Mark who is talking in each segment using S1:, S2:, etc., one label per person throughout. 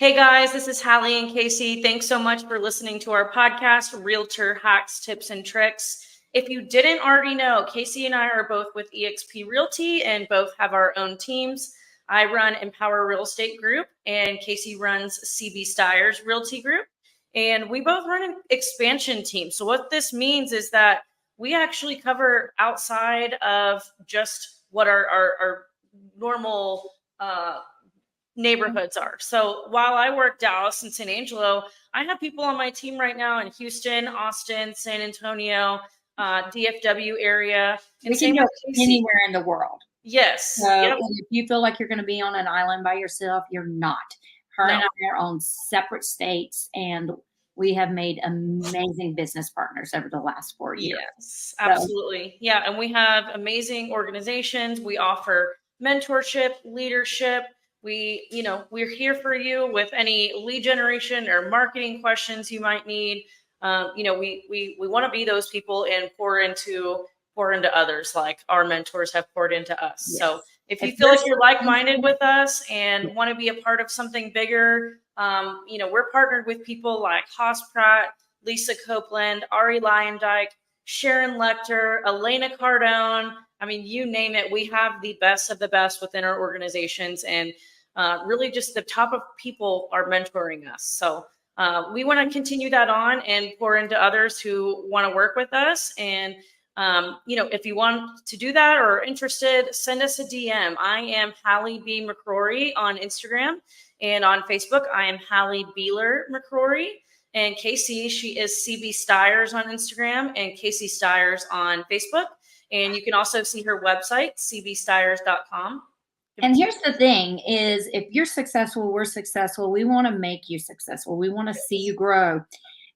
S1: Hey guys, this is Hallie and Casey. Thanks so much for listening to our podcast, Realtor Hacks, Tips, and Tricks. If you didn't already know, Casey and I are both with eXp Realty and both have our own teams. I run Empower Real Estate Group and Casey runs CB Stiers Realty Group. And we both run an expansion team. So what this means is that we actually cover outside of just what our normal neighborhoods are. So while I work Dallas and San Angelo, I have people on my team right now in Houston, Austin, San Antonio, DFW area.
S2: We can go anywhere in the world.
S1: Yes.
S2: So if you feel like you're going to be on an island by yourself, you're not. Her and I are on separate states, and we have made amazing business partners over the last 4 years.
S1: Yes, absolutely. Yeah. And we have amazing organizations. We offer mentorship, leadership. We're here for you with any lead generation or marketing questions you might need. We want to be those people and pour into others like our mentors have poured into us. Yes. So if you feel like you're like-minded with us and want to be a part of something bigger, we're partnered with people like Haas Pratt, Lisa Copeland, Ari Lyondike, Sharon Lecter, Elena Cardone. I mean, you name it. We have the best of the best within our organizations, and really just the top of people are mentoring us. So we want to continue that on and pour into others who want to work with us. And, if you want to do that or are interested, send us a DM. I am Hallie B. McCrory on Instagram, and on Facebook, I am Hallie Beeler McCrory. And Casey, she is CB Stiers on Instagram and Casey Stiers on Facebook. And you can also see her website, cbstiers.com.
S2: And here's the thing is, if you're successful, we're successful. We want to make you successful. We want to see you grow.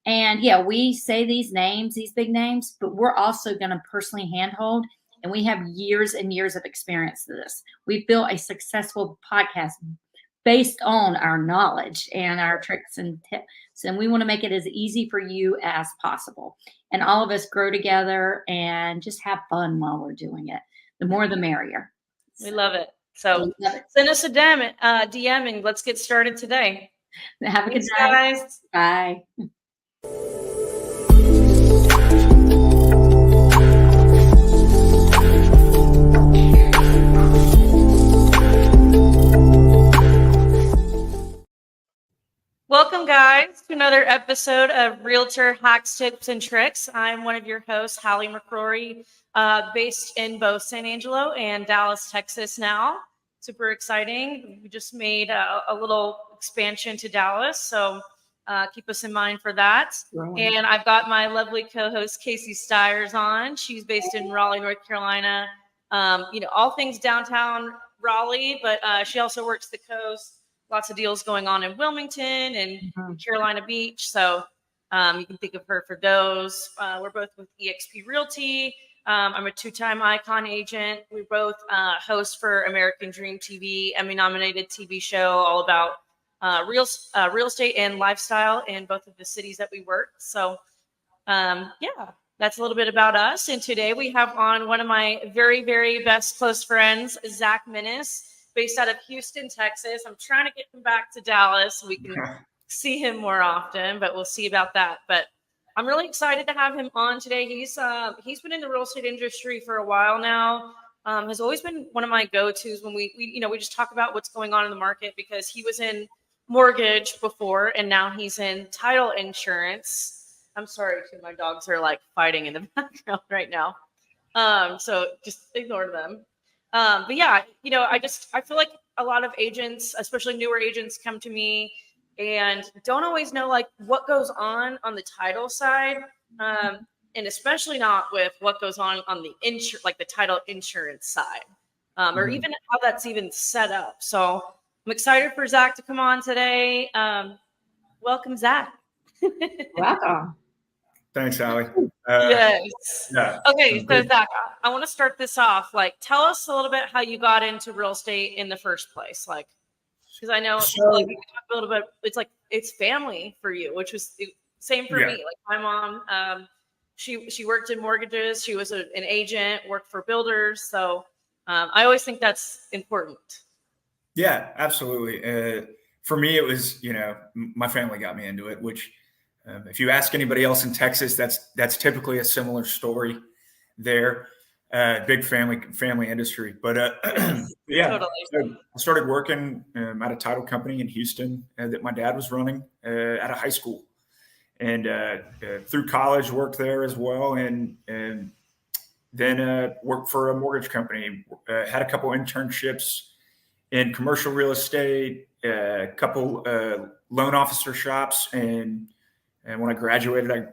S2: And yeah, we say these names, these big names, but we're also going to personally handhold. And we have years and years of experience to this. We've built a successful podcast based on our knowledge and our tricks and tips. And we want to make it as easy for you as possible. And all of us grow together and just have fun while we're doing it. The more, the merrier.
S1: We love it. So send us a DM and let's get started today.
S2: Have a good night.
S1: Guys.
S2: Bye.
S1: Welcome, guys, to another episode of Realtor Hacks, Tips, and Tricks. I'm one of your hosts, Hallie McCrory, based in both San Angelo and Dallas, Texas now. Super exciting. We just made a little expansion to Dallas, so keep us in mind for that. Right. And I've got my lovely co-host, Casey Stiers, on. She's based in Raleigh, North Carolina. All things downtown Raleigh, but she also works the coast. Lots of deals going on in Wilmington and Carolina Beach. So you can think of her for those. We're both with eXp Realty. I'm a two-time Icon agent. We both host for American Dream TV, Emmy-nominated TV show all about real estate and lifestyle in both of the cities that we work. So that's a little bit about us. And today we have on one of my very, very best close friends, Zack Minnis, based out of Houston, Texas. I'm trying to get him back to Dallas so we can see him more often, but we'll see about that. But I'm really excited to have him on today. He's been in the real estate industry for a while now. Has always been one of my go-tos when we just talk about what's going on in the market, because he was in mortgage before and now he's in title insurance. I'm sorry, too. My dogs are like fighting in the background right now. So just ignore them. But yeah, I feel like a lot of agents, especially newer agents, come to me and don't always know like what goes on the title side. And especially not with what goes on the the title insurance side, or even how that's even set up. So I'm excited for Zack to come on today. Welcome, Zack.
S2: Welcome.
S3: Thanks, Hallie.
S1: Yes.
S3: Yeah.
S1: Okay, so Zack, I want to start this off. Like, tell us a little bit how you got into real estate in the first place. Like, because I know we can talk a little bit. It's like it's family for you, which was same for me. Like my mom, she worked in mortgages. She was an agent, worked for builders. So I always think that's important.
S3: Yeah, absolutely. for me, it was, my family got me into it, which if you ask anybody else in Texas, that's typically a similar story there. Big family industry. But
S1: Yes,
S3: yeah,
S1: totally.
S3: so I started working at a title company in Houston that my dad was running at a high school. And through college, worked there as well. And then worked for a mortgage company, had a couple internships in commercial real estate, a couple loan officer shops, and when I graduated,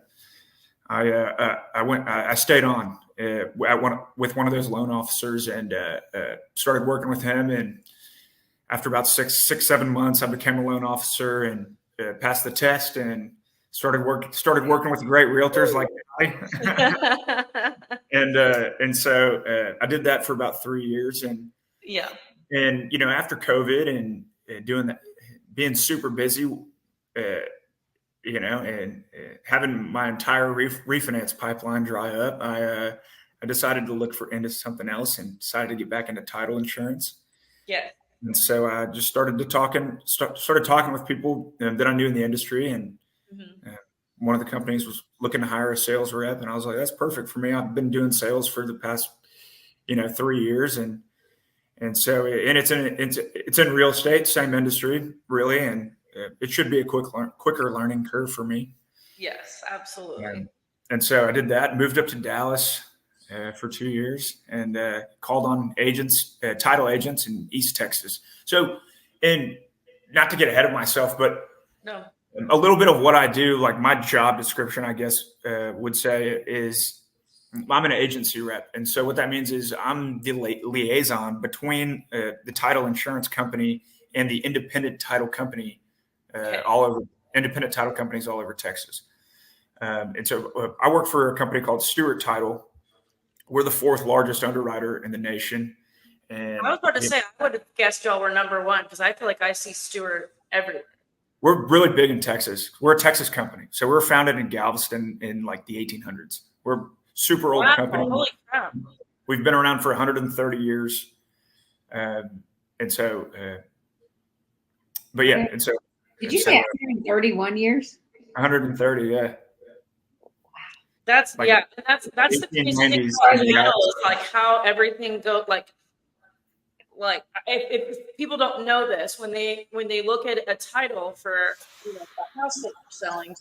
S3: I stayed on with one of those loan officers and started working with him. And after about 6, 7 months, I became a loan officer and passed the test and started working with great realtors like and so I did that for about 3 years. And
S1: Yeah.
S3: And after COVID and doing that, being super busy, and having my entire refinance pipeline dry up, I decided to look into something else and decided to get back into title insurance.
S1: Yeah.
S3: And so I just started talking with people that I knew in the industry, and one of the companies was looking to hire a sales rep, and I was like, "That's perfect for me. I've been doing sales for the past 3 years, and so it's in real estate, same industry really, and it should be a quicker learning curve for me."
S1: Yes, absolutely.
S3: And so I did that, moved up to Dallas for 2 years, and called on title agents in East Texas. So, and not to get ahead of myself, but
S1: No.
S3: a little bit of what I do, like my job description, I guess would say, is I'm an agency rep. And so what that means is I'm the liaison between the title insurance company and the independent title company independent title companies all over Texas. And so I work for a company called Stewart Title. We're the fourth largest underwriter in the nation. And
S1: I was about to say, I would have guessed y'all were number one because I feel like I see Stewart everywhere.
S3: We're really big in Texas. We're a Texas company. So we're founded in Galveston in like the 1800s. We're super old company.
S1: Holy crap.
S3: We've been around for 130 years. And so, but yeah. And so,
S2: did you say 131 years?
S3: 130, yeah.
S1: That's
S3: like,
S1: yeah. That's the crazy thing about is like how everything goes. Like if people don't know this, when they look at a title for a house that you're selling,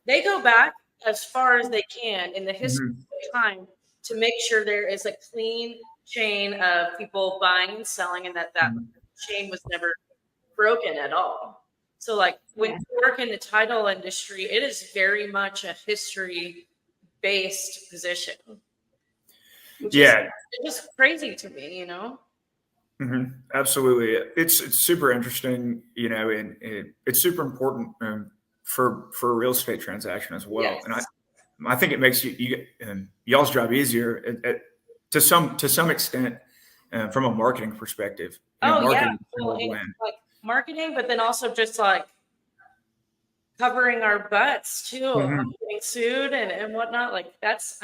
S1: they go back as far as they can in the history of time to make sure there is a clean chain of people buying and selling, and that chain was never broken at all. So like when you work in the title industry, it is very much a history based position. Which is just crazy to me,
S3: Absolutely. It's super interesting, and it's super important for a real estate transaction as well.
S1: Yes.
S3: And I think it makes y'all's job easier to some extent from a marketing perspective.
S1: Marketing, marketing, but then also just like covering our butts too, getting sued and whatnot. Like that's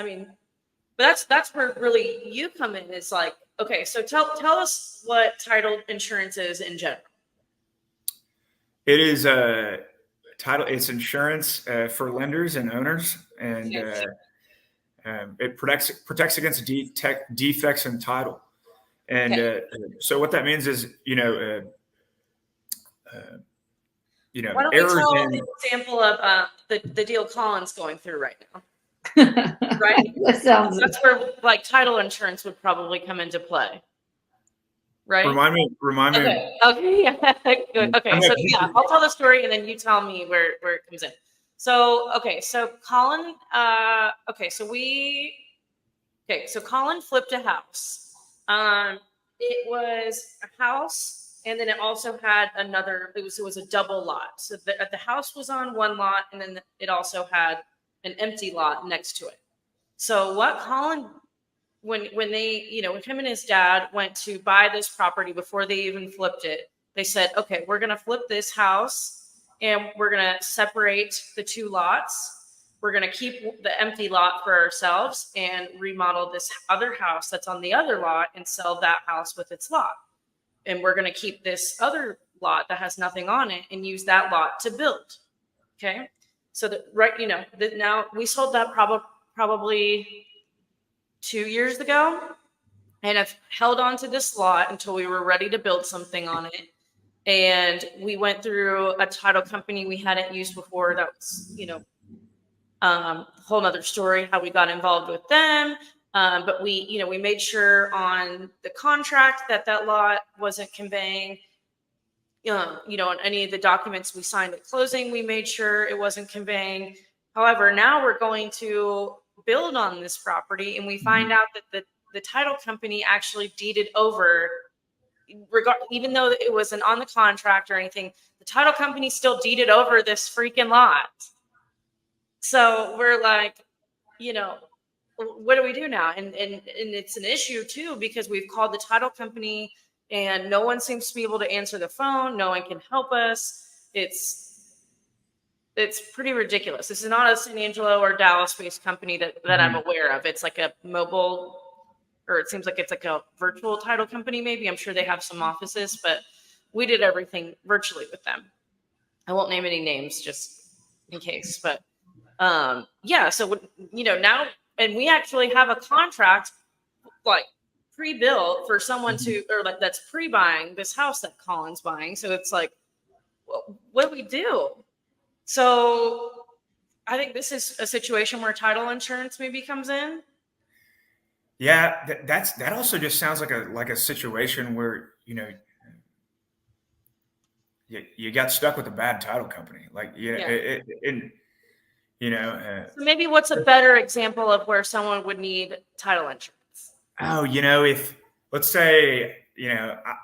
S1: where really you come in. Is like, okay, so tell us what title insurance is in general.
S3: It is title. It's insurance for lenders and owners, and it protects against defects in title. And so what that means is,
S1: why don't
S3: errors
S1: we tell
S3: in
S1: an example of the deal Colin's going through right now? Right? That's where like title insurance would probably come into play. Right?
S3: Remind me.
S1: Okay. Yeah. Good. Okay. So yeah, I'll tell the story and then you tell me where it comes in. So Colin, so Colin flipped a house. It was a house, and then it also had another. It was a double lot. So the house was on one lot, and then it also had an empty lot next to it. So what Colin, when him and his dad went to buy this property before they even flipped it, they said, okay, we're going to flip this house and we're going to separate the two lots. We're going to keep the empty lot for ourselves and remodel this other house that's on the other lot and sell that house with its lot. And we're going to keep this other lot that has nothing on it and use that lot to build. Okay. So that now we sold that probably 2 years ago, and I've held on to this lot until we were ready to build something on it. And we went through a title company we hadn't used before. That was, whole nother story how we got involved with them. But we made sure on the contract that lot wasn't conveying, on any of the documents we signed at closing, we made sure it wasn't conveying. However, now we're going to build on this property, and we find out that the title company actually deeded over, even though it wasn't on the contract or anything, the title company still deeded over this freaking lot. So we're like, what do we do now? And it's an issue too, because we've called the title company and no one seems to be able to answer the phone. No one can help us. It's pretty ridiculous. This is not a San Angelo or Dallas-based company that I'm aware of. It's like a mobile, or it seems like it's like a virtual title company maybe. I'm sure they have some offices, but we did everything virtually with them. I won't name any names just in case, but so now, and we actually have a contract like pre-built for someone that's pre-buying this house that Colin's buying. So it's like, well, what do we do? So I think this is a situation where title insurance maybe comes in.
S3: Yeah, that also just sounds like a situation where you got stuck with a bad title company.
S1: So maybe what's a better example of where someone would need title insurance?
S3: Oh, if let's say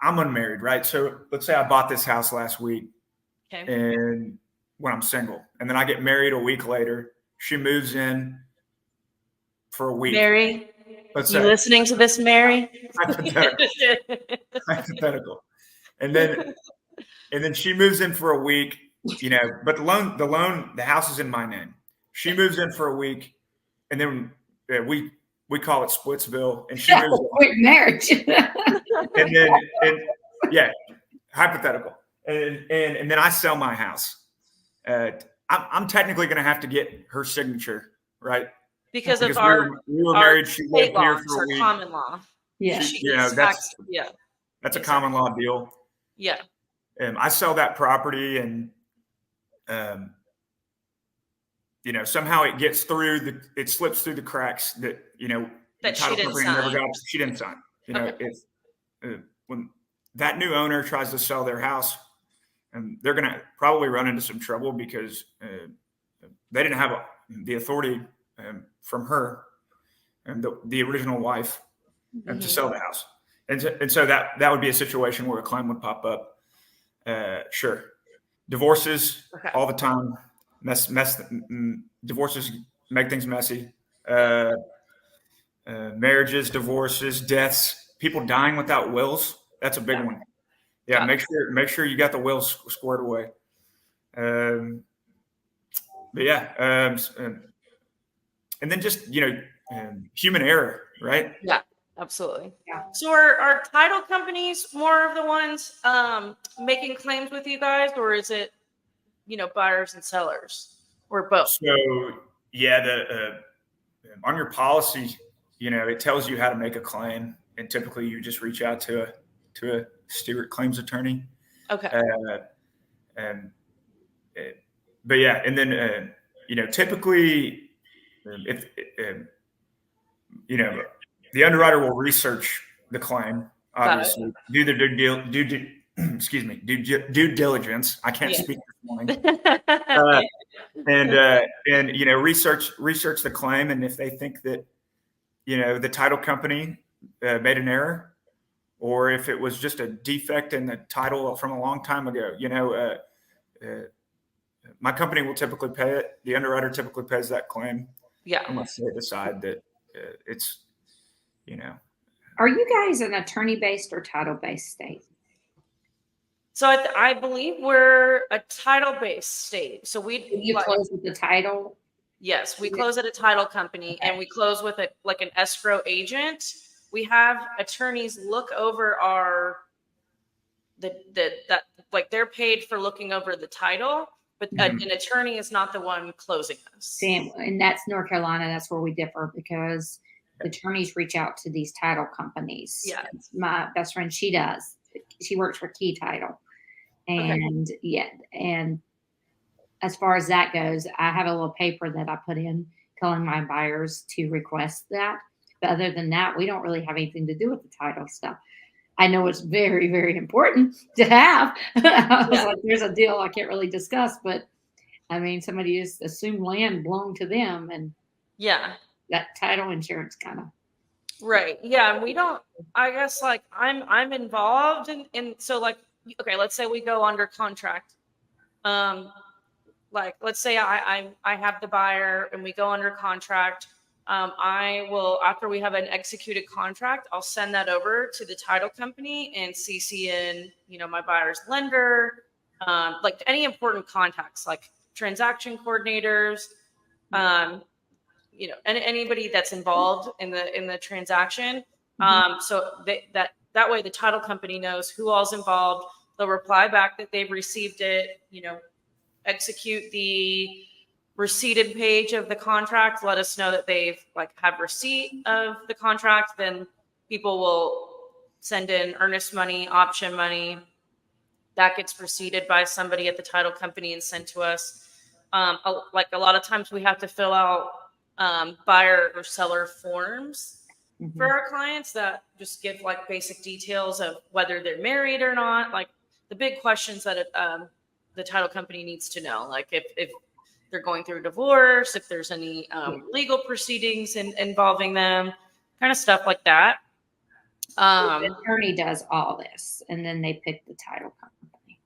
S3: I'm unmarried, right? So let's say I bought this house last week, and when I'm single, and then I get married a week later, she moves in for a week.
S1: Mary, listening to this, Mary?
S3: Hypothetical. And then she moves in for a week, but the house is in my name. She moves in for a week, and then we call it Splitsville, and she moves
S2: in. Marriage.
S3: Hypothetical. And then I sell my house. I'm technically going to have to get her signature, right?
S1: Because
S3: we were married. She lived here for a week.
S1: Common law.
S2: Yeah.
S3: That's a common law deal.
S1: Yeah.
S3: I sell that property, and somehow it gets through it slips through the cracks that
S1: that she didn't sign.
S3: She didn't sign. When that new owner tries to sell their house, and they're going to probably run into some trouble because they didn't have the authority from her and the original wife to sell the house, and so that would be a situation where a claim would pop up. Sure, divorces all the time. Divorces make things messy. Marriages, divorces, deaths, people dying without wills. That's a big one. Yeah, make sure you got the wills squared away. And then just human error, right?
S1: Yeah, absolutely. Yeah. So are title companies more of the ones making claims with you guys, or is it buyers and sellers, or both?
S3: So on your policy, it tells you how to make a claim, and typically you just reach out to a Stewart claims attorney.
S1: Okay.
S3: And then typically, if the underwriter will research the claim, obviously do the due diligence. I can't speak this morning. And research the claim, and if they think that the title company made an error, or if it was just a defect in the title from a long time ago, my company will typically pay it. The underwriter typically pays that claim.
S1: Yeah.
S3: Unless they decide that it's.
S2: Are you guys an attorney-based or title-based state?
S1: So I believe we're a title-based state. So
S2: you close with the title?
S1: Yes, we close at a title company, and we close with an escrow agent. We have attorneys look over that like they're paid for looking over the title, but an attorney is not the one closing this.
S2: Same, and that's North Carolina. That's where we differ because the attorneys reach out to these title companies.
S1: Yeah.
S2: My best friend, she does. She works for Key Title. And and as far as that goes, I have a little paper that I put in telling my buyers to request that. But other than that, we don't really have anything to do with the title stuff. I know it's very, very important to have. I was like, there's a deal I can't really discuss, but I mean, somebody just assumed land belonged to them, and that title insurance kind of.
S1: Right. Yeah. And we don't, I guess, like I'm involved in so like, okay, let's say we go under contract. Like, let's say I have the buyer and we go under contract. I will, after we have an executed contract, I'll send that over to the title company and CC in, my buyer's lender, like any important contacts, like transaction coordinators, and anybody that's involved in the transaction. So that way the title company knows who all's involved. They'll reply back that they've received it, execute the receipted page of the contract, let us know that they've have receipt of the contract. Then people will send in earnest money, option money. That gets receipted by somebody at the title company and sent to us. Like a lot of times we have to fill out buyer or seller forms for our clients that just give basic details of whether they're married or not. Like the big questions that the title company needs to know, like if they're going through a divorce, if there's any legal proceedings involving them, kind of stuff like that.
S2: The attorney does all this, and then they pick the title company.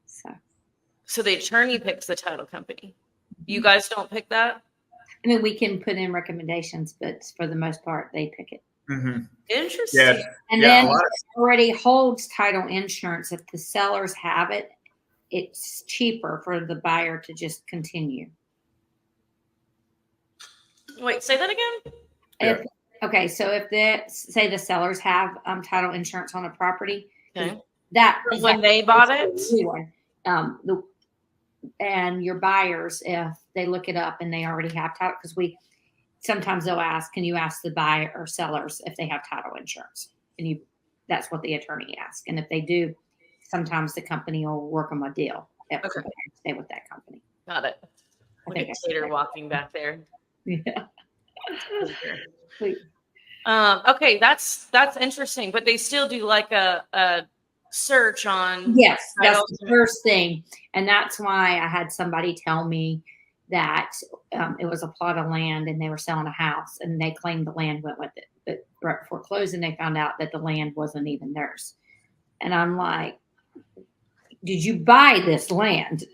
S1: So the attorney picks the title company. You guys don't pick that?
S2: I mean, we can put in recommendations, but for the most part, they pick it.
S1: Interesting.
S3: Yeah.
S2: And then it already holds title insurance. If the sellers have it, it's cheaper for the buyer to just continue.
S1: Wait, say that again?
S2: Okay, so if say the sellers have title insurance on a property,
S1: when
S2: they
S1: bought it,
S2: and your buyers, if they look it up and they already have title, because sometimes they'll ask, can you ask the buyer or sellers if they have title insurance? And that's what the attorney asks. And if they do, sometimes the company will work them a deal. Stay with that company.
S1: Got it. Look at Tater walking back there.
S2: Yeah.
S1: Okay, that's interesting. But they still do a search on.
S2: Yes, that's the first thing, and that's why I had somebody tell me that it was a plot of land and they were selling a house and they claimed the land went with it. But right before closing, they found out that the land wasn't even theirs. And I'm like, did you buy this land?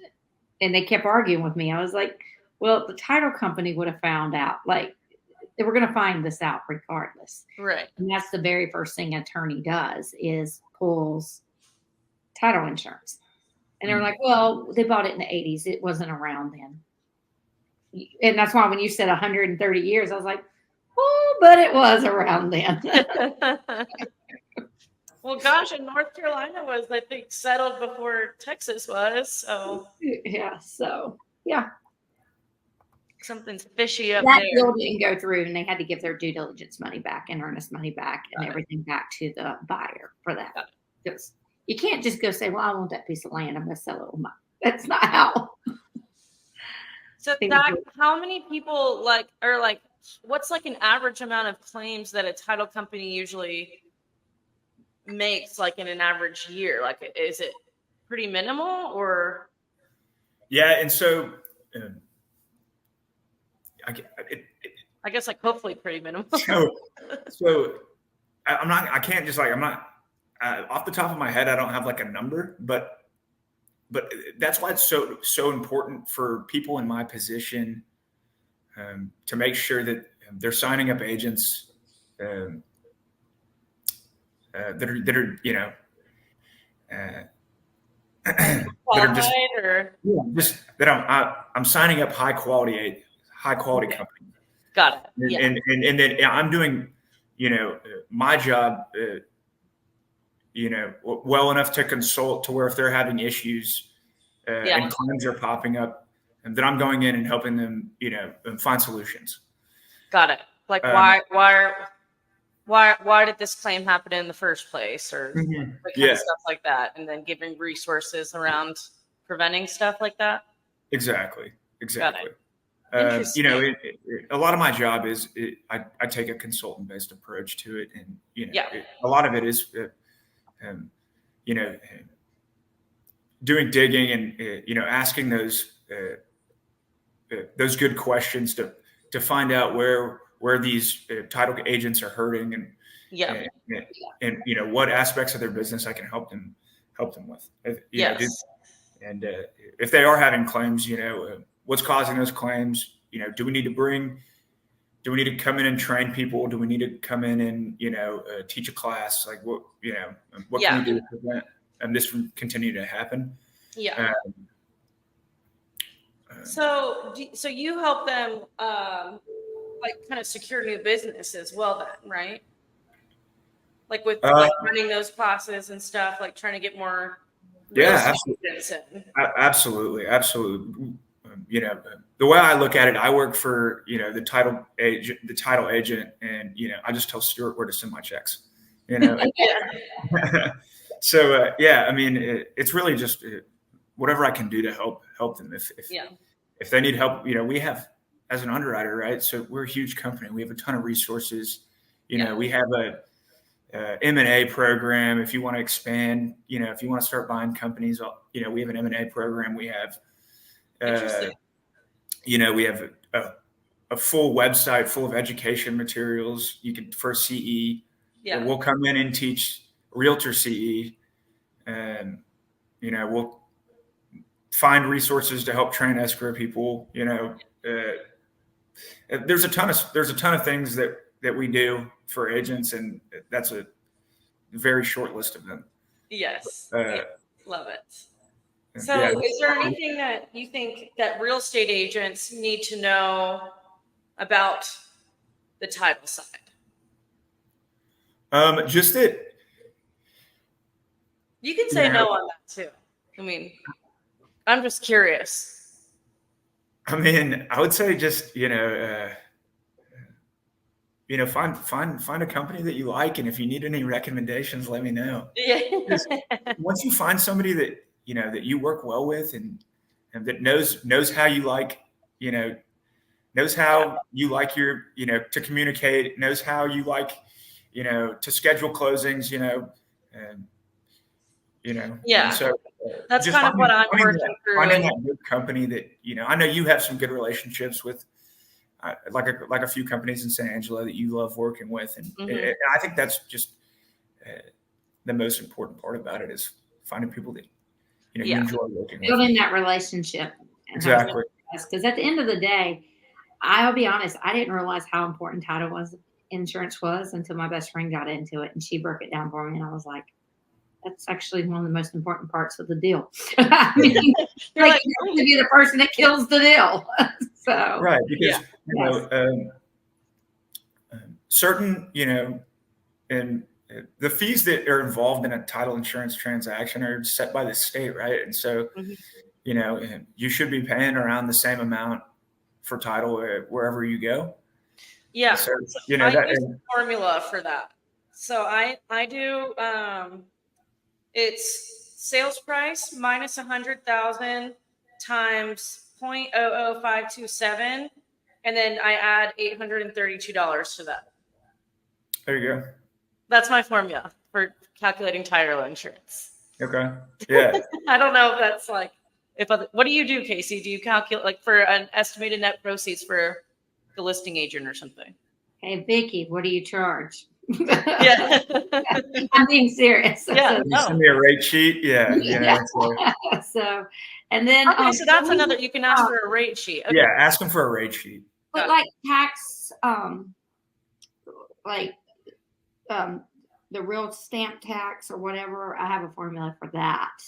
S2: And they kept arguing with me. I was like, well, the title company would have found out. They were going to find this out regardless.
S1: Right.
S2: And that's the very first thing an attorney does is pulls title insurance. And they're like, well, they bought it in the 80s. It wasn't around then. And that's why when you said 130 years, I was like, oh, but it was around then.
S1: Well, gosh, and North Carolina was, I think, settled before Texas was. So
S2: yeah.
S1: Something's fishy up
S2: that
S1: there.
S2: deal didn't go through, and they had to give their due diligence money back and earnest money back and everything back to the buyer for that. Because you can't just go say, well, I want that piece of land. I'm going to sell it with mine. That's not how.
S1: So how many people what's an average amount of claims that a title company usually makes in an average year? Is it pretty minimal or?
S3: Yeah. And so
S1: I guess hopefully pretty minimal.
S3: So I'm not off the top of my head. I don't have a number, but that's why it's so important for people in my position to make sure that they're signing up agents that are I'm signing up high quality company.
S1: Got it.
S3: And then I'm doing my job well enough to consult to where if they're having issues and claims are popping up, and then I'm going in and helping them, find solutions.
S1: Got it. Like why did this claim happen in the first place, or kind of stuff like that, and then giving resources around preventing stuff like that.
S3: Exactly.
S1: Got it.
S3: A lot of my job is I take a consultant-based approach to it, and a lot of it is, doing digging and asking those good questions to find out where these title agents are hurting, and what aspects of their business I can help them with. And if they are having claims, what's causing those claims? Do we need to come in and train people? Do we need to come in and teach a class? Like what can we do to prevent this from continuing to happen?
S1: Yeah. So you help them like kind of secure new business as well, then, right? Like with running those classes and stuff, like trying to get more.
S3: Absolutely. The way I look at it, I work for the title agent, and I just tell Stewart where to send my checks. So it's really just whatever I can do to help them. If they need help, we have, as an underwriter, right? So we're a huge company. We have a ton of resources. We have a M&A program. If you want to expand, if you want to start buying companies, we have an M&A program. We have, we have a full website full of education materials. You can for CE. Yeah. We'll come in and teach realtor CE, and we'll find resources to help train escrow people. There's a ton of things that we do for agents, and that's a very short list of them.
S1: Yes. Love it. So is there anything that you think that real estate agents need to know about the title side?
S3: Just that.
S1: You can say no on that too. I mean, I'm just curious.
S3: I mean, I would say just, find a company that you like. And if you need any recommendations, let me know.
S1: Yeah.
S3: Once you find somebody that, that you work well with and that knows how you like, knows how you like your, to communicate, knows how you like, to schedule closings, and so
S1: that's kind of what I'm working through.
S3: Finding that good company that, I know you have some good relationships with, like a few companies in San Angelo that you love working with. And, and I think that's just the most important part about it is finding people that, you enjoy working with.
S2: Building that relationship.
S3: Exactly.
S2: Because at the end of the day, I'll be honest, I didn't realize how important title insurance was until my best friend got into it and she broke it down for me. And I was like, that's actually one of the most important parts of the deal. I mean, like you have to be the person that kills the deal. So
S3: right, because certain, and the fees that are involved in a title insurance transaction are set by the state, right? And so, you should be paying around the same amount for title wherever you go.
S1: Yeah,
S3: so,
S1: I use a formula for that. So I do. It's sales price minus 100,000 times 0.00527, and then I add $832 to that.
S3: There you go.
S1: That's my formula for calculating title insurance.
S3: Okay. Yeah.
S1: I don't know if that's like what do you do, Casey? Do you calculate like for an estimated net proceeds for the listing agent or something?
S2: Hey, Vicky, what do you charge?
S1: Yeah.
S2: I'm being serious.
S3: Yeah. You send me a rate sheet. Yeah.
S2: So, and then
S1: so that's another. You can ask for a rate sheet. Okay.
S3: Yeah, ask them for a rate sheet.
S2: But like tax, the real stamp tax or whatever, I have a formula for that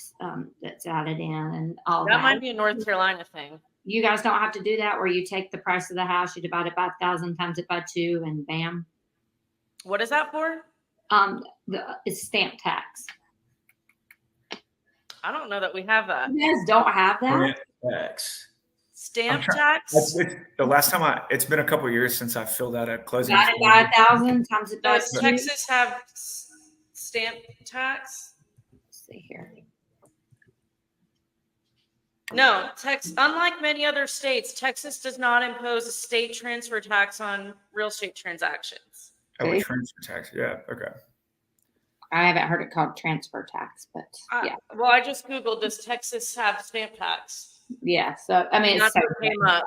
S2: that's added in and all that.
S1: That might be a North Carolina thing.
S2: You guys don't have to do that, where you take the price of the house, you divide it by 1,000, times it by 2, and bam.
S1: What is that for?
S2: It's stamp tax.
S1: I don't know that we have that.
S2: You guys don't have that?
S3: Tax.
S1: Stamp tax?
S3: The last time it's been a couple of years since I filled out a closing.
S2: Got it by 1,000 times it by
S1: Does
S2: 2.
S1: Texas have stamp tax?
S2: Let's see here.
S1: No, unlike many other states, Texas does not impose a state transfer tax on real estate transactions.
S3: Oh, a transfer tax. Yeah. Okay.
S2: I haven't heard it called transfer tax, but yeah.
S1: Well, I just Googled, does Texas have stamp tax?
S2: Yeah. So, I mean,
S1: That's what came up.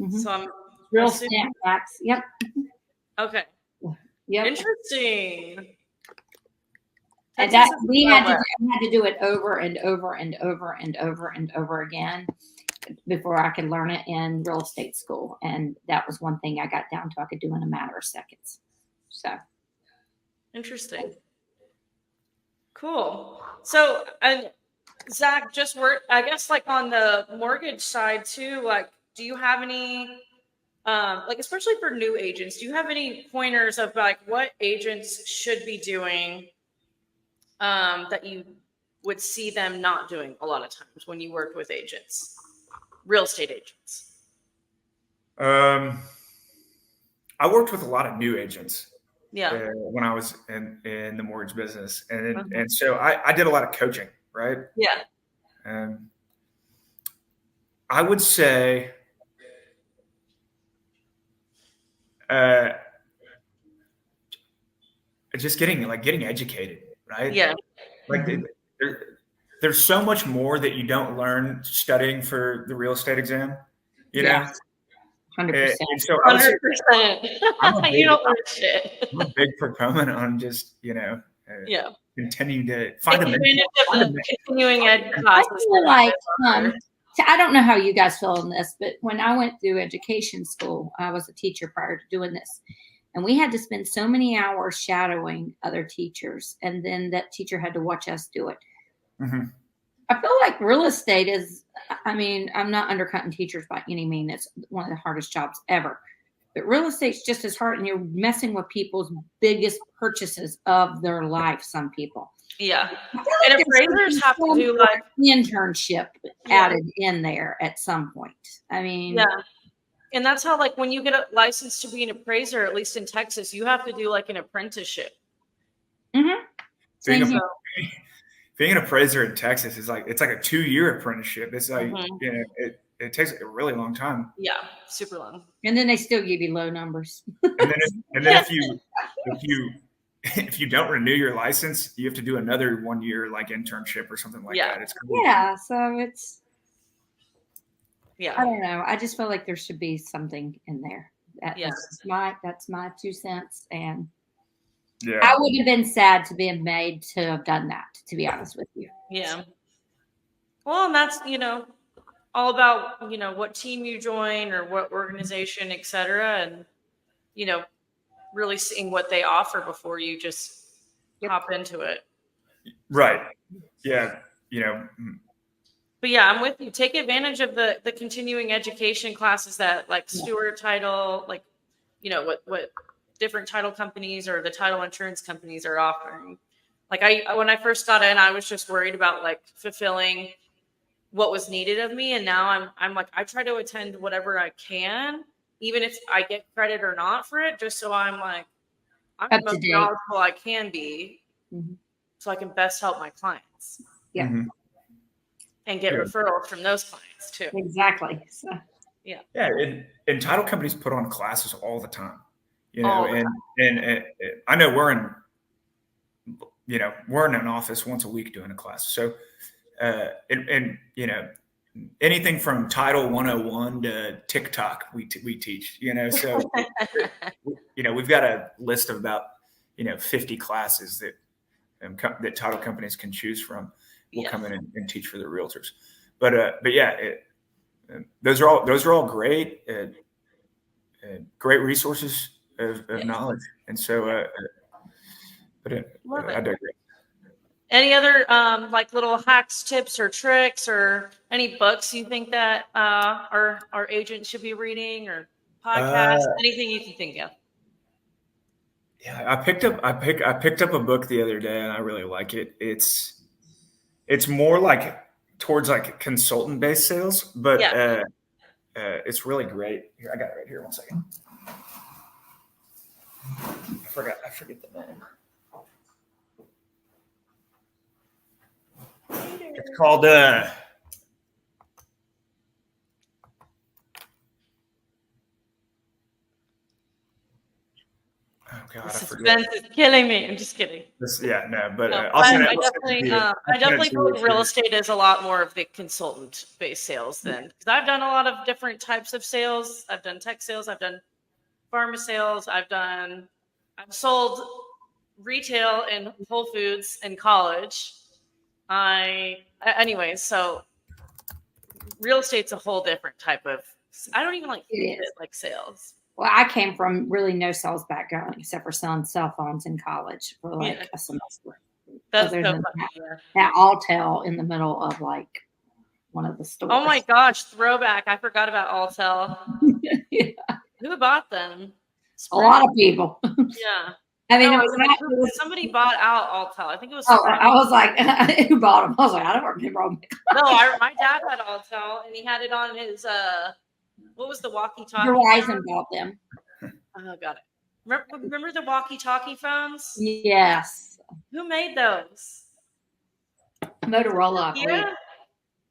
S2: Mhm.
S1: So I'm
S2: Real
S1: assuming-
S2: stamp tax. Yep.
S1: Okay.
S2: Yep.
S1: Interesting.
S2: And that we had to do it over and over and over and over and over again before I could learn it in real estate school. And that was one thing I got down to I could do in a matter of seconds. So
S1: interesting. Cool. So, and Zach, just work, I guess, like on the mortgage side too, like, do you have any, like, especially for new agents, do you have any pointers of like what agents should be doing that you would see them not doing a lot of times when you work with agents, real estate agents?
S3: I worked with a lot of new agents.
S1: Yeah.
S3: When I was in the mortgage business, and so I did a lot of coaching, right?
S1: Yeah.
S3: I would say just getting educated, right?
S1: Yeah.
S3: Like there's so much more that you don't learn studying for the real estate exam, you know?
S2: 100%.
S3: And so
S1: 100%. You don't learn shit.
S3: I'm a big proponent on just, continue to find
S1: advantage of the continuing ed classes.
S2: I feel like, I don't know how you guys feel on this, but when I went through education school, I was a teacher prior to doing this. And we had to spend so many hours shadowing other teachers. And then that teacher had to watch us do it.
S3: Mm-hmm.
S2: I feel like real estate is, I mean, I'm not undercutting teachers by any means. It's one of the hardest jobs ever. But real estate's just as hard, and you're messing with people's biggest purchases of their life, some people.
S1: Yeah. And appraisers have to do like
S2: internship added in there at some point. I mean,
S1: yeah. And that's how, like, when you get a license to be an appraiser, at least in Texas, you have to do like an apprenticeship.
S2: Mm-hmm.
S3: Being an appraiser in Texas is it's like a 2-year apprenticeship. It's like, it takes a really long time.
S1: Yeah, super long.
S2: And then they still give you low numbers.
S3: And then if you don't renew your license, you have to do another 1-year like internship or something like that. It's crazy.
S2: Yeah, so it's
S1: I
S2: don't know. I just feel like there should be something in there. That's my 2 cents. And I would have been sad to be made to have done that, to be honest with you.
S1: Yeah. Well, and that's, all about, what team you join or what organization, et cetera. And, really seeing what they offer before you just hop into it.
S3: Right. Yeah.
S1: But yeah, I'm with you. Take advantage of the continuing education classes that like Stewart Title, like, what different title companies or the title insurance companies are offering. Like when I first got in, I was just worried about like fulfilling what was needed of me. And now I'm like, I try to attend whatever I can, even if I get credit or not for it, just so I'm like, I'm the most knowledgeable I can be so I can best help my clients.
S2: Yeah.
S3: Mm-hmm.
S1: And get referrals from those clients too.
S2: Exactly. So.
S3: Yeah. And title companies put on classes all the time, and I know we're in an office once a week doing a class. So, anything from Title 101 to TikTok, we teach, so, we've got a list of about, 50 classes that title companies can choose from. We'll come in and teach for the realtors, but those are all great, great resources of knowledge. And so, I digress.
S1: Any other like little hacks, tips, or tricks, or any books you think that our agents should be reading, or podcasts, anything you can think of?
S3: Yeah, I picked up a book the other day, and I really like it. It's more like towards like consultant based sales, but it's really great. Here, I got it right here. 1 second. I forget the name. It's called oh God, I forget.
S1: Suspense is killing me. I'm just kidding.
S3: I
S1: definitely feel like real estate is a lot more of the consultant-based sales because I've done a lot of different types of sales. I've done tech sales. I've done pharma sales. I've sold retail in Whole Foods in college. Anyways, so real estate's a whole different type of. I don't even like sales.
S2: Well, I came from really no sales background except for selling cell phones in college for like a semester.
S1: That's so funny.
S2: That Alltel in the middle of like one of the stores.
S1: Oh my gosh, throwback. I forgot about Alltel.
S2: Yeah.
S1: Who bought them?
S2: A lot of people.
S1: Yeah.
S2: I mean,
S1: somebody bought out Alltel. I think it was.
S2: Oh, I was like, who bought them? I was like, I don't remember.
S1: No, my dad had Alltel, and he had it on his what was the walkie-talkie?
S2: Verizon bought them.
S1: Oh, got it. Remember the walkie-talkie phones?
S2: Yes.
S1: Who made those?
S2: Motorola.
S1: Yeah.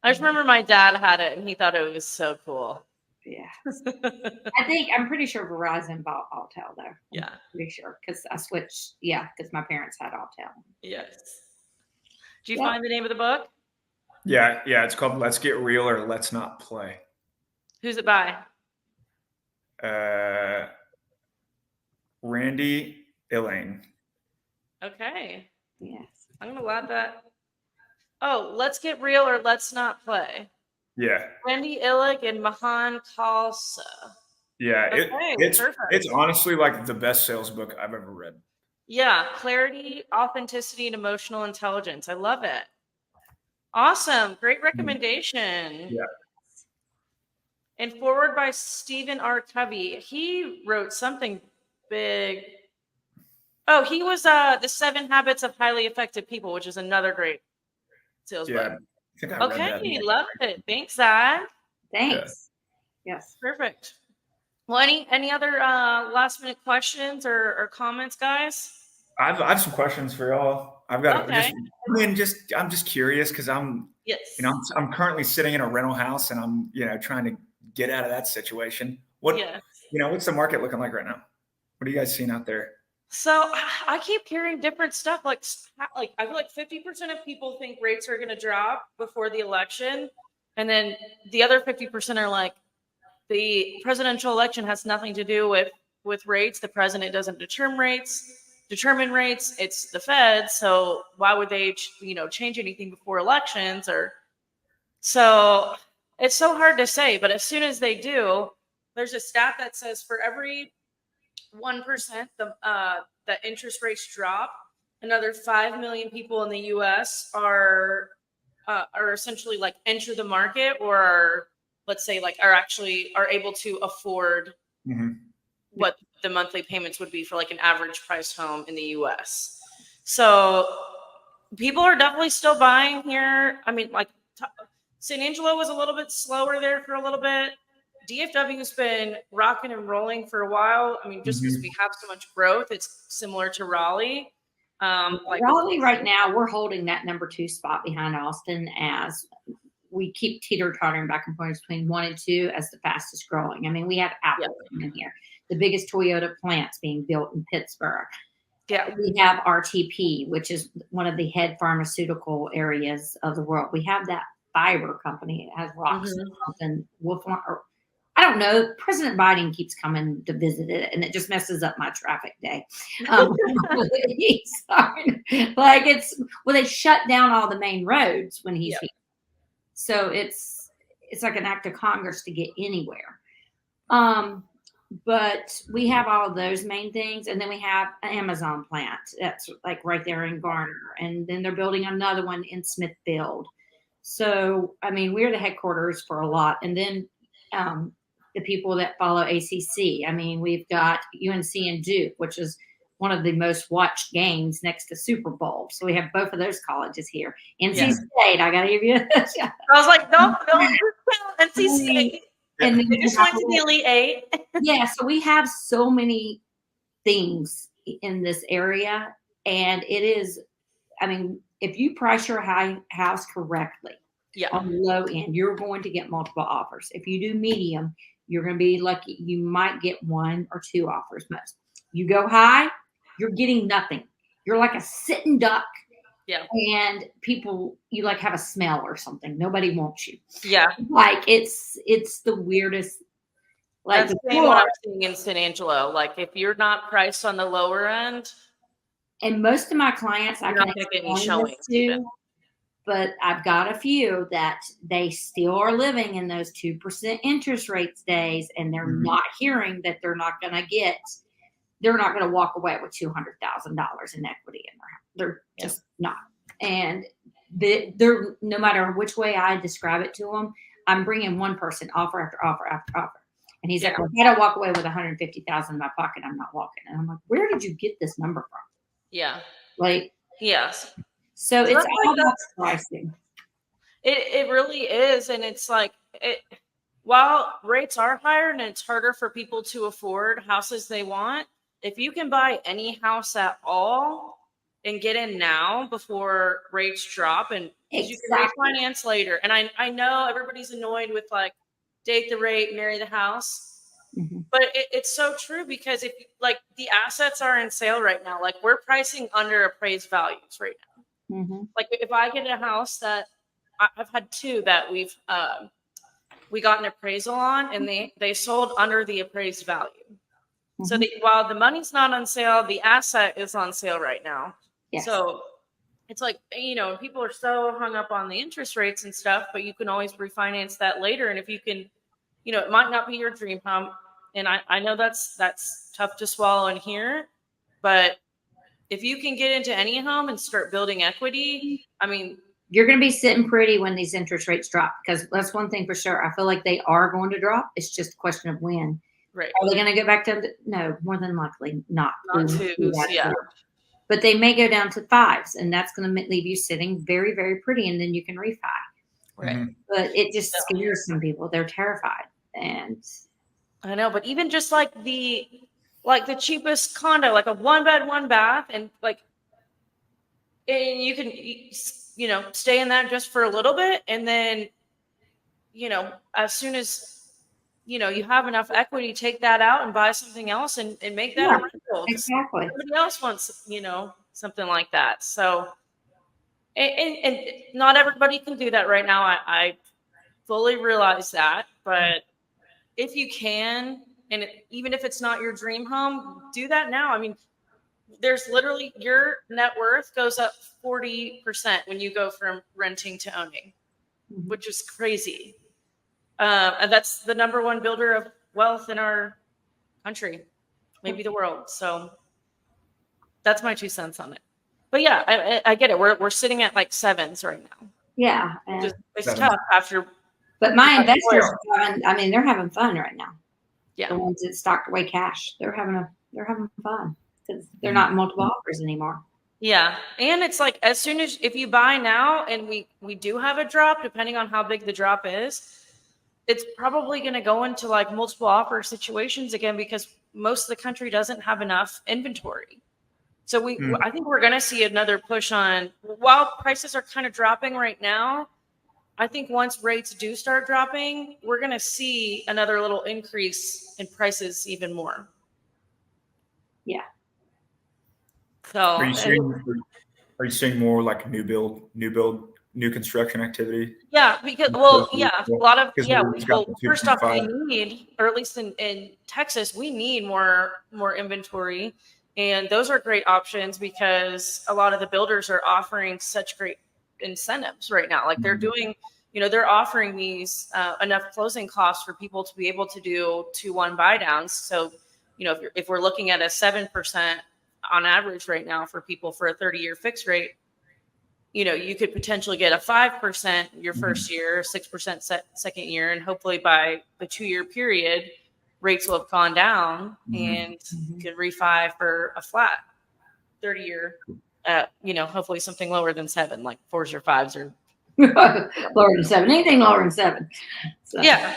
S1: I just remember my dad had it, and he thought it was so cool.
S2: Yeah. I'm pretty sure Verizon bought Alltel though.
S1: Yeah.
S2: I'm pretty sure because I switched. Yeah, because my parents had Alltel.
S1: Yes. Did you find the name of the book?
S3: Yeah. It's called Let's Get Real or Let's Not Play.
S1: Who's it by?
S3: Randy Illing.
S1: Okay.
S2: Yes.
S1: I'm gonna add that. Oh, Let's Get Real or Let's Not Play.
S3: Yeah.
S1: Randy Illig and Mahan Khalsa.
S3: Yeah, it's honestly like the best sales book I've ever read.
S1: Yeah, clarity, authenticity, and emotional intelligence. I love it. Awesome. Great recommendation.
S3: Yeah.
S1: And forward by Stephen R. Covey. He wrote something big. Oh, he was The 7 Habits of Highly Effective People, which is another great sales book.
S3: I think I read that.
S1: Love it. Thanks, Zach.
S2: Thanks. Yeah. Yes.
S1: Perfect. Well, any other last minute questions or comments, guys?
S3: I have some questions for y'all. I've got I'm just curious because I'm currently sitting in a rental house and I'm trying to get out of that situation. What's the market looking like right now? What are you guys seeing out there?
S1: So I keep hearing different stuff. Like I feel like 50% of people think rates are going to drop before the election, and then the other 50% are like, the presidential election has nothing to do with rates. The president doesn't determine rates. It's the Fed. So why would they, change anything before elections? So it's so hard to say. But as soon as they do, there's a stat that says for every 1% the interest rates drop, another 5 million people in the U.S. are essentially like enter the market or let's say like are able to afford what the monthly payments would be for like an average price home in the U.S. So people are definitely still buying here. I mean, like San Angelo was a little bit slower there for a little bit. DFW has been rocking and rolling for a while. I mean, just because we have so much growth, it's similar to Raleigh.
S2: Raleigh right now, we're holding that number 2 spot behind Austin as we keep teeter-tottering back and forth between 1 and 2 as the fastest growing. I mean, we have Apple in here. The biggest Toyota plant's being built in Pittsburgh.
S1: Yeah.
S2: We have RTP, which is one of the head pharmaceutical areas of the world. We have that fiber company. It has rocks and something. I don't know. President Biden keeps coming to visit it, and it just messes up my traffic day. They shut down all the main roads when he's here. So it's like an act of Congress to get anywhere. But we have all of those main things, and then we have an Amazon plant that's like right there in Garner, and then they're building another one in Smithfield. So I mean, we're the headquarters for a lot, and then the people that follow ACC. I mean, we've got UNC and Duke, which is one of the most watched games next to Super Bowl. So we have both of those colleges here. NC
S1: Yeah.
S2: State, I got to give you a
S1: I was like, don't NC State.
S2: And then
S1: They just went to the Elite Eight.
S2: yeah, so we have so many things in this area, and it is, I mean, if you price your house correctly,
S1: Yeah.
S2: on the low end, you're going to get multiple offers. If you do medium, you're going to be lucky. You might get 1 or 2 offers most. You go high, you're getting nothing. You're like a sitting duck.
S1: Yeah.
S2: And people, you like have a smell or something. Nobody wants you.
S1: Yeah.
S2: Like it's the weirdest. Like
S1: that's the same what I'm seeing in San Angelo. Like if you're not priced on the lower end,
S2: and most of my clients I can explain this to, but I've got a few that they still are living in those 2% interest rates days, and they're not hearing that they're not going to walk away with $200,000 in equity in their house. They're just not. And they're, no matter which way I describe it to them, I'm bringing one person offer after offer after offer. And he's like, well, I got to walk away with $150,000 in my pocket. I'm not walking. And I'm like, where did you get this number from?
S1: Yeah.
S2: Like,
S1: yes.
S2: So it's all about pricing.
S1: It really is. And it's like, while rates are higher and it's harder for people to afford houses they want, if you can buy any house at all and get in now before rates drop, and you can refinance later. And I know everybody's annoyed with like date the rate, marry the house. But it's so true, because if like the assets are in sale right now, like we're pricing under appraised values right now. Like if I get a house that I've had 2 that we got an appraisal on, and they sold under the appraised value. So while the money's not on sale, the asset is on sale right now. Yes. So it's like, people are so hung up on the interest rates and stuff, but you can always refinance that later. And if you can, it might not be your dream home. And I know that's tough to swallow in here, but if you can get into any home and start building equity, I mean,
S2: you're going to be sitting pretty when these interest rates drop, because that's one thing for sure. I feel like they are going to drop. It's just a question of when.
S1: Right.
S2: Are they going to go back to, no, more than likely not.
S1: Not 2s, yeah.
S2: But they may go down to 5s, and that's going to leave you sitting very, very pretty, and then you can refi.
S1: Right.
S2: But it just scares some people. They're terrified. And
S1: I know, but even just like the cheapest condo, like a 1-bed, 1-bath, and like, and you can, stay in that just for a little bit. And then, as soon as, you have enough equity, take that out and buy something else and make that a rental.
S2: Exactly.
S1: Somebody else wants, something like that. So, and not everybody can do that right now. I fully realize that, but if you can, and even if it's not your dream home, do that now. I mean, there's literally your net worth goes up 40% when you go from renting to owning, which is crazy. And that's the number 1 builder of wealth in our country, maybe the world. So that's my 2 cents on it. But yeah, I get it. We're sitting at like 7s right now.
S2: Yeah.
S1: It's tough after.
S2: But my investors, they're having fun right now.
S1: Yeah.
S2: The ones that stocked away cash, they're having fun because they're not multiple offers anymore.
S1: Yeah. And it's like, as soon as, if you buy now and we do have a drop, depending on how big the drop is, it's probably going to go into like multiple offer situations again, because most of the country doesn't have enough inventory. So I think we're going to see another push on, while prices are kind of dropping right now, I think once rates do start dropping, we're going to see another little increase in prices even more.
S2: Yeah.
S1: So
S3: are you seeing more like new construction activity?
S1: Yeah, because a lot of first off, we need, or at least in Texas, we need more inventory, and those are great options because a lot of the builders are offering such great incentives right now. Like they're doing, they're offering these enough closing costs for people to be able to do 2-1 buy downs. So, if we're looking at a 7% on average right now for people for a 30-year fixed rate, you could potentially get a 5% your first year, 6% second year, and hopefully by the 2-year period, rates will have gone down
S3: Mhm.
S1: and you could refi for a flat 30-year, hopefully something lower than 7, like 4s or 5s or
S2: lower than 7. Anything lower than 7. So.
S1: yeah.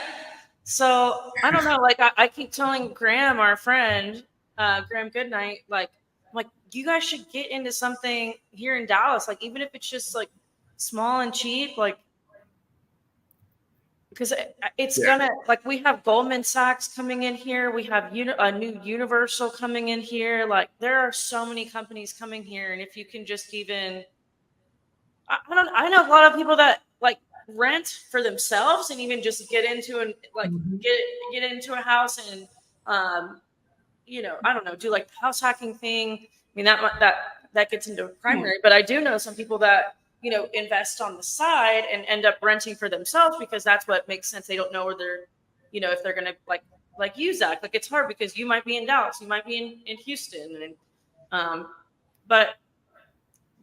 S1: So I don't know. Like I keep telling Graham, our friend, Graham Goodnight, like you guys should get into something here in Dallas. Like even if it's just like small and cheap, like because it's gonna, like, we have Goldman Sachs coming in here. We have a new Universal coming in here. Like there are so many companies coming here, and if you can just even, I know a lot of people that like rent for themselves and even just get into get into a house and I don't know, do like the house hacking thing. I mean that gets into primary, but I do know some people that invest on the side and end up renting for themselves because that's what makes sense. They don't know where they're if they're gonna like you, Zach. Like it's hard because you might be in Dallas, you might be in Houston, and but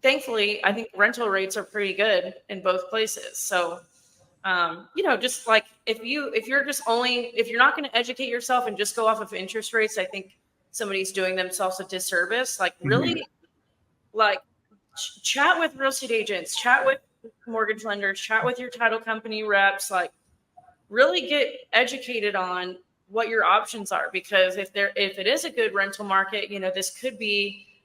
S1: thankfully, I think rental rates are pretty good in both places. So, just like if you're not going to educate yourself and just go off of interest rates, I think somebody's doing themselves a disservice. Like really, like chat with real estate agents, chat with mortgage lenders, chat with your title company reps. Like really get educated on what your options are, because if it is a good rental market,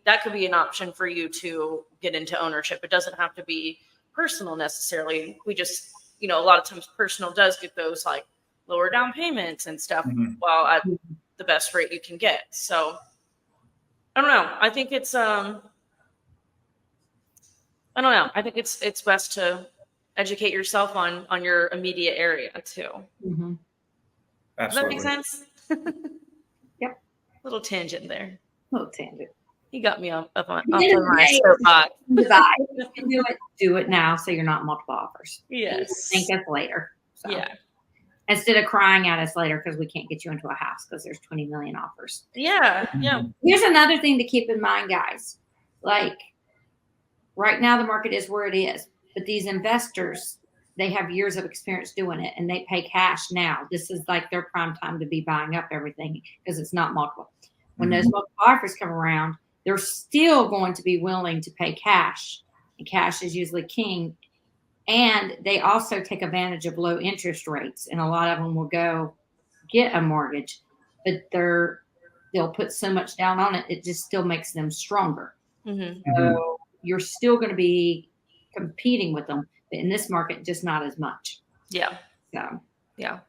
S1: that could be an option for you to get into ownership. It doesn't have to be personal necessarily. We just, a lot of times personal does get those like lower down payments and stuff while at the best rate you can get. So I don't know. I think it's I don't know. I think it's best to educate yourself on your immediate area too.
S2: Mm-hmm.
S1: Does that make sense?
S2: Yep.
S1: Little tangent there.
S2: Little tangent.
S1: You got me up on my soapbox.
S2: Do it now so you're not multiple offers.
S1: Yes.
S2: Thank us later. So.
S1: Yeah.
S2: Instead of crying at us later because we can't get you into a house because there's 20 million offers.
S1: Yeah. Yeah.
S2: Here's another thing to keep in mind, guys. Like right now the market is where it is, but these investors, they have years of experience doing it and they pay cash now. This is like their prime time to be buying up everything because it's not multiple. When those multiple offers come around, they're still going to be willing to pay cash, and cash is usually king. And they also take advantage of low interest rates, and a lot of them will go get a mortgage, but they'll put so much down on it, it just still makes them stronger. So you're still going to be competing with them, but in this market, just not as much.
S1: Yeah.
S2: So
S1: yeah.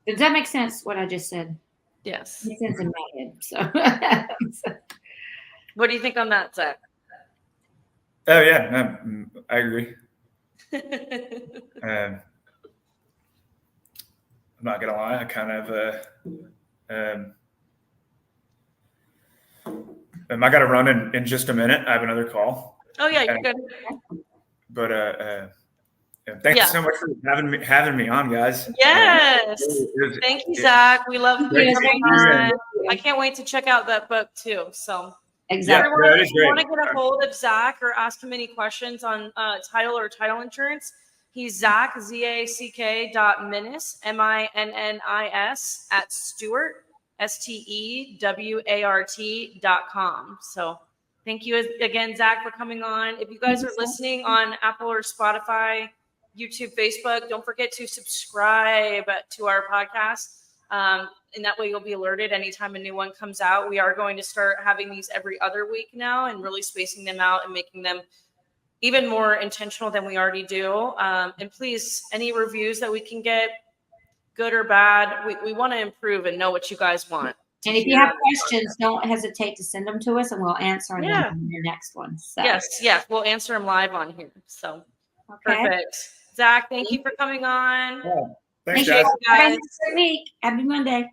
S2: Does that make sense? What I just said?
S1: Yes.
S2: It makes sense in my head. So.
S1: What do you think on that, Zach?
S3: Oh yeah, I agree. I'm not gonna lie, I kind of I got to run in just a minute. I have another call.
S1: Oh yeah, you're good.
S3: But thank you so much for having me on, guys.
S1: Yes. Thank you, Zach. We love you. I can't wait to check out that book too. So
S2: exactly.
S1: Everyone, if you want to get a hold of Zach or ask him any questions on title or title insurance, he's Zack, ZACK .Minnis, MINNIS at Stewart, STEWART.com. So thank you again, Zach, for coming on. If you guys are listening on Apple or Spotify, YouTube, Facebook, don't forget to subscribe to our podcast. And that way you'll be alerted anytime a new one comes out. We are going to start having these every other week now and really spacing them out and making them even more intentional than we already do. And please, any reviews that we can get, good or bad, we want to improve and know what you guys want.
S2: And if you have questions, don't hesitate to send them to us and we'll answer them in your next one. So.
S1: Yes, we'll answer them live on here. So perfect. Zach, thank you for coming on.
S3: Yeah. Thanks,
S1: guys.
S2: Have a great week. Happy Monday.